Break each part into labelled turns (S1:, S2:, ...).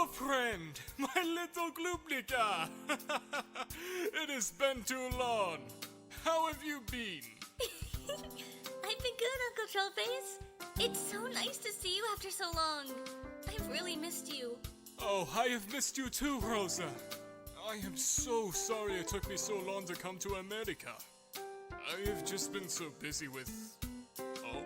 S1: girlfriend, my little Glubnica. It has been too long. How have you been?
S2: I've been good, Uncle Trollface. It's so nice to see you after so long. I've really missed you.
S1: Oh, I have missed you too, Rosa. I am so sorry it took me so long to come to America. I have just been so busy with... Oh.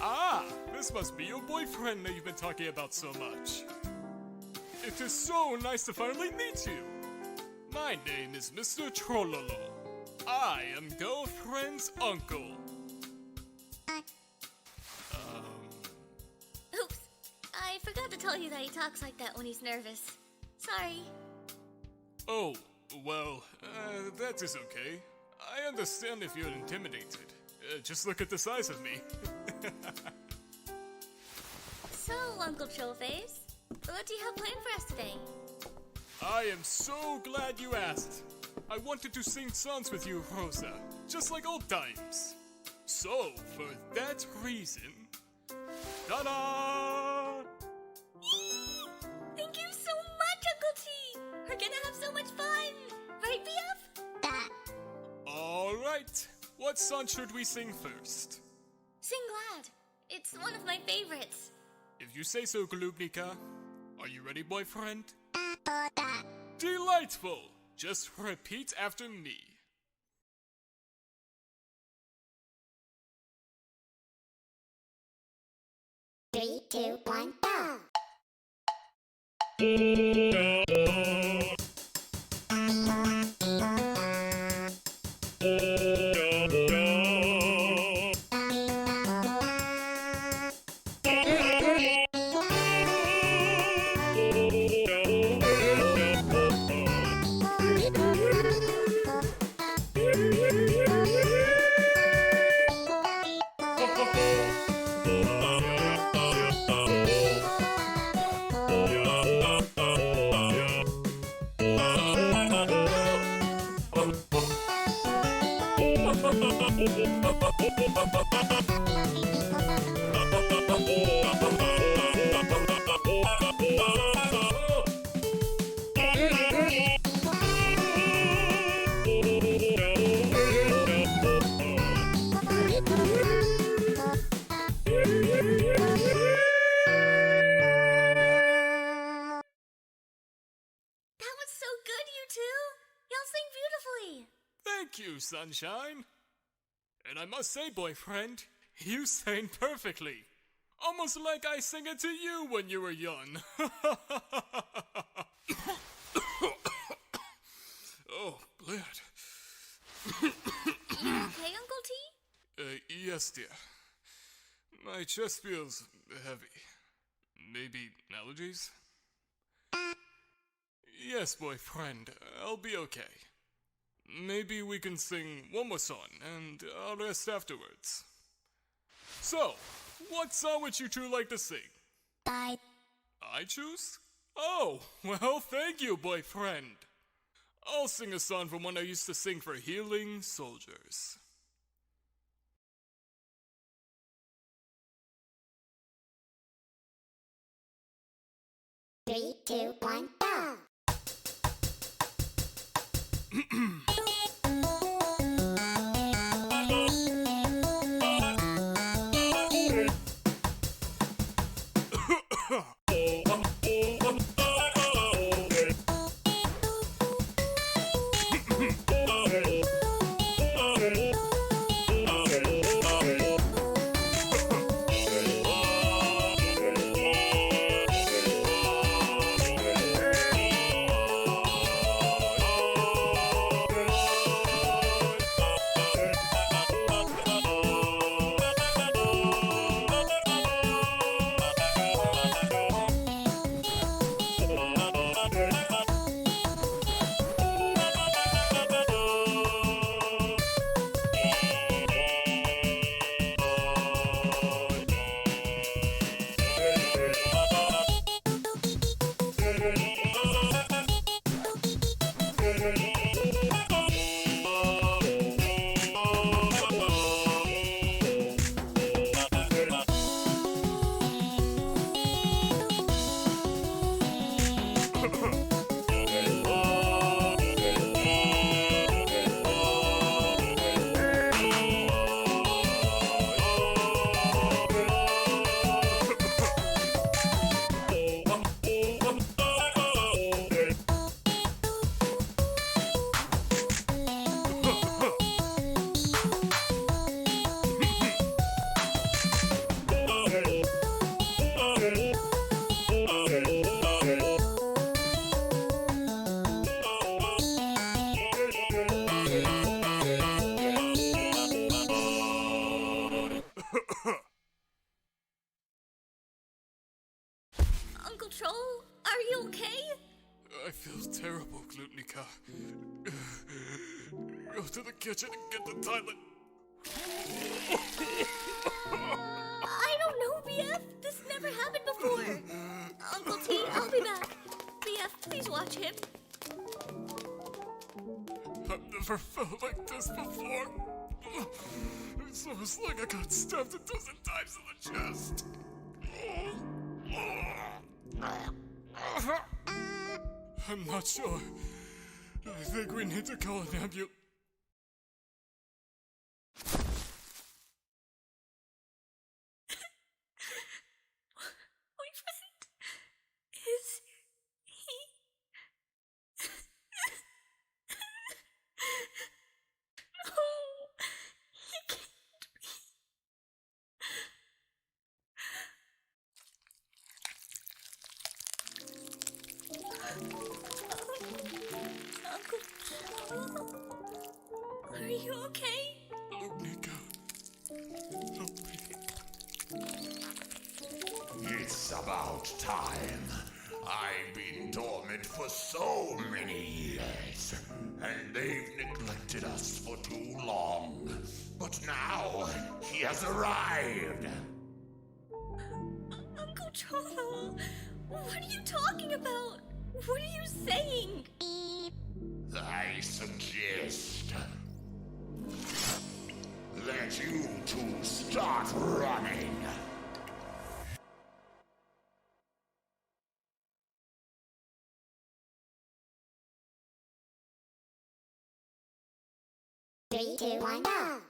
S1: Ah, this must be your boyfriend that you've been talking about so much. It is so nice to finally meet you. My name is Mr. Trololo. I am girlfriend's uncle.
S2: Oops, I forgot to tell you that he talks like that when he's nervous. Sorry.
S1: Oh, well, that is okay. I understand if you're intimidated. Just look at the size of me.
S2: So, Uncle Trollface, what do you have planned for us today?
S1: I am so glad you asked. I wanted to sing songs with you, Rosa, just like old times. So, for that reason... Ta-da!
S2: Thank you so much, Uncle T! We're gonna have so much fun! Right, BF?
S1: Alright, what song should we sing first?
S2: Sing Glad. It's one of my favorites.
S1: If you say so, Glubnica. Are you ready, boyfriend? Delightful! Just repeat after me.
S3: 3, 2, 1, go!
S1: Thank you, Sunshine. And I must say, boyfriend, you sang perfectly. Almost like I sang it to you when you were young. Oh, blood.
S2: You okay, Uncle T?
S1: Yes, dear. My chest feels heavy. Maybe allergies? Yes, boyfriend, I'll be okay. Maybe we can sing one more song, and I'll rest afterwards. So, what song would you two like to sing?
S3: I
S1: choose? Oh, well, thank you, boyfriend. I'll sing a song from one I used to sing for healing soldiers.
S3: 3, 2, 1, go!
S1: terrible, Glutnica. Go to the kitchen and get the toilet.
S2: I don't know, BF. This never happened before. Uncle T, I'll be back. BF, please watch him.
S1: I've never felt like this before. It's almost like I got stabbed a dozen times in the chest. I'm not sure. I think we need to call an ambulance.
S2: Boyfriend? Is he? No, he can't be. Uncle, are you okay?
S1: Glutnica, help me.
S4: It's about time. I've been dormant for so many years, and they've neglected us for too long. But now, he has arrived.
S2: Uncle Trololo, what are you talking about? What are you saying?
S4: I suggest that you two start running.
S3: Three, two, one, go!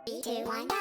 S3: Three, two, one, go!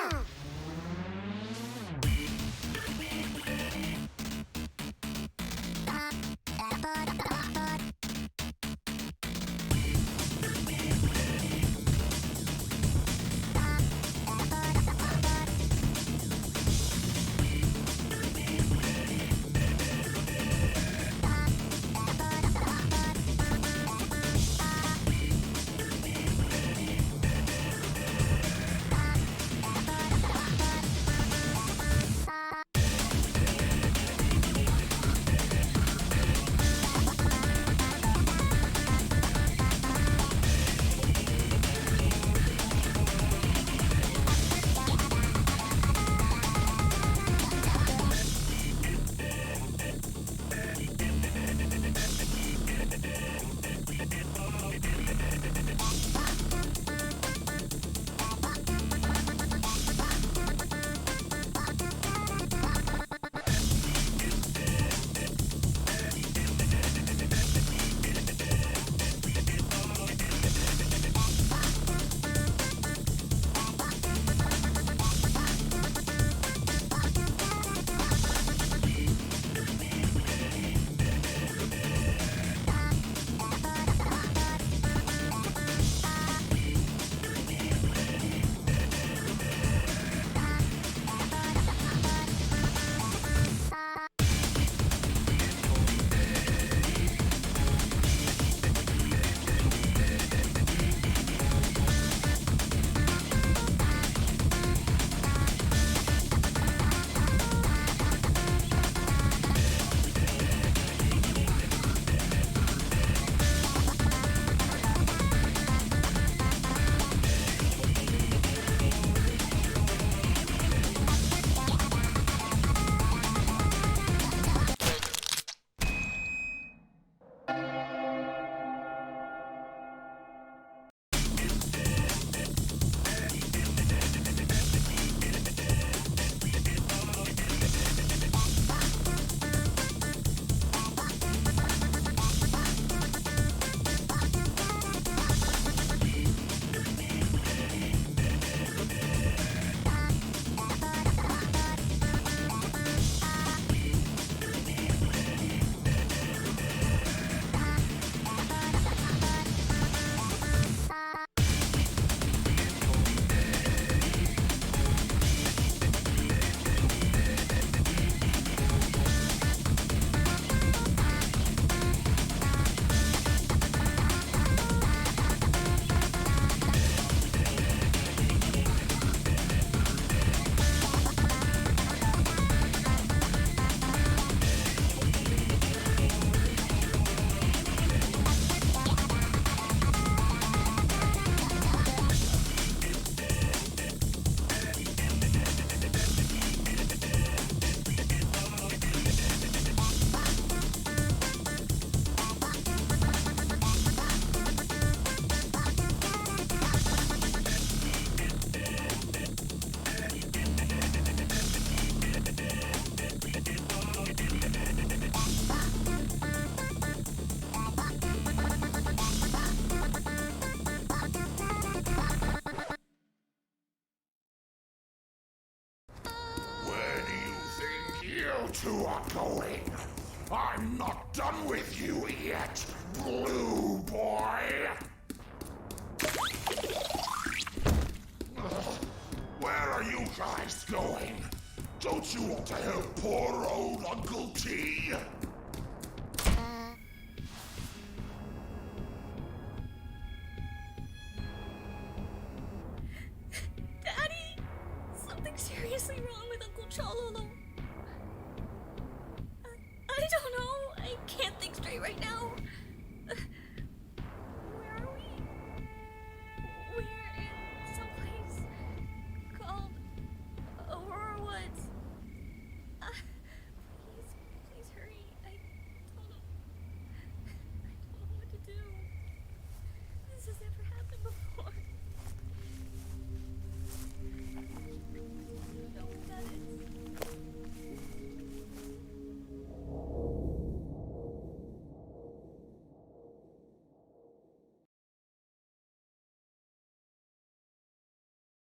S4: two are going. I'm not done with you yet, Blue Boy. Where are you guys going? Don't you want to help poor old Uncle T?
S2: Daddy! Something's seriously wrong with Uncle Trololo. I don't know. I can't think straight right now.